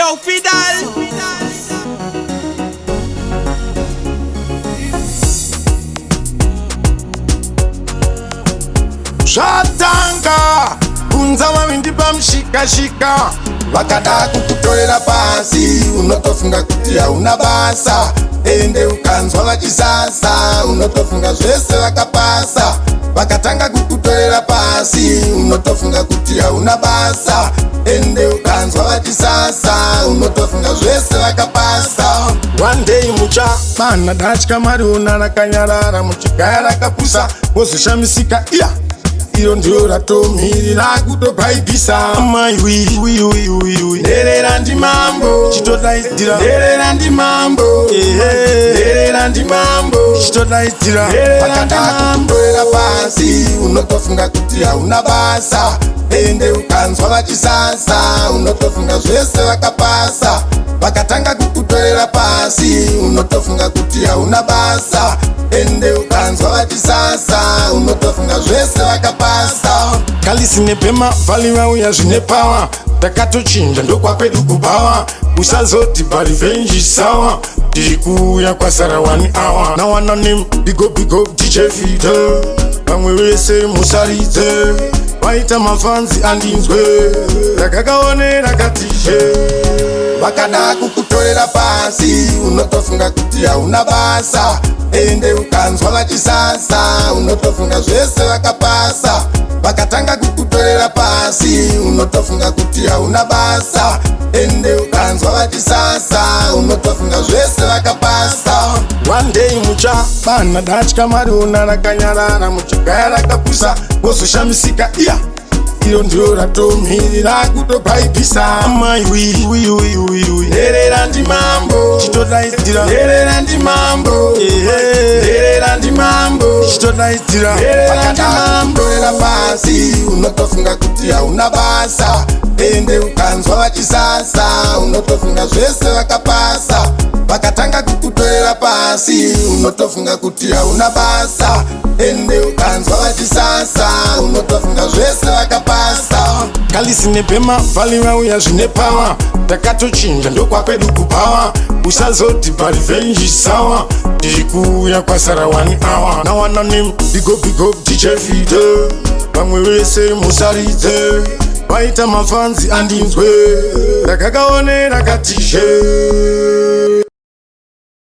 DjFydale. Shatanga kunza mawindi pamshika-shika, vakada kukutorera pasi, unotofunga kuti hauna basa. Ende ukanzwa vachisasa, unotofunga zvese vakapasa. Vakatanga kukutorera pasi, unotofunga kuti hauna basa. Ende ukanzwa vachisasa, unotofunga zvese vakapasa. One day mucha bana datya maruna rakanyarara, muchigaya rakapusa wozoshamisika iya. Iro ndio ratomhirira kutobhaibhisa. Amai wi Nherera NdiMambo chitodaidzira. Nherera NdiMambo Nherera NdiMambo chitodaidzira. Vakada kukutorera pasi, unotofunga kuti hauna basa. Ende ukanzwa vachisasa, unotofunga zvese vakapasa. Vakatanga kukutorera pasi, unotofunga kuti hauna basa. Ende ukanzwa vachisasa, unotofunga zvese vakapasa. Kalisi nepema vali vauya zvine pawa, takatochinja ndokwapedu kubawa. Usazoti revenge sawa, tiri kuuya kwasara 1 hour. Now I name big up DjFydale, vamwe vese musaridze. Vaita mafanzi andinzwe, rakakaonera katishe. Vakada kukutorera pasi, unotofunga kuti hauna basa. Ende ukanzwa vachisasa, unotofunga zvese vakapasa. Vakatanga kukutorera pasi, unotofunga kuti hauna basa. Ende ukanzwa vachisasa, unotofunga zvese vakapasa. One day mucha bana datya maruna rakanyarara, muchigaya rakapusa wozoshamisika iya. Iro ndio ratomhirira kutobhaibhisa. Amai wi Nherera NdiMambo chitodaidzira. Nherera NdiMambo Nherera NdiMambo chitodaidzira. Vakada kukutorera pasi, unotofunga kuti hauna basa. Ende ukanzwa vachisasa, unotofunga zvese vakapasa. Vakatanga kukutorera pasi, unotofunga kuti hauna basa. Ende ukanzwa vachisasa, unotofunga zvese vakapasa. Kalisi nepema vali vauya zvine pawa, takatochinja ndokwapedu kubawa. Usazoti revenge sawa, tiri kuuya kwasara 1 hour. Now I name big up DjFydale, vamwe vese musaridze. Vaita mafanzi andinzwe, rakakaonera katishe.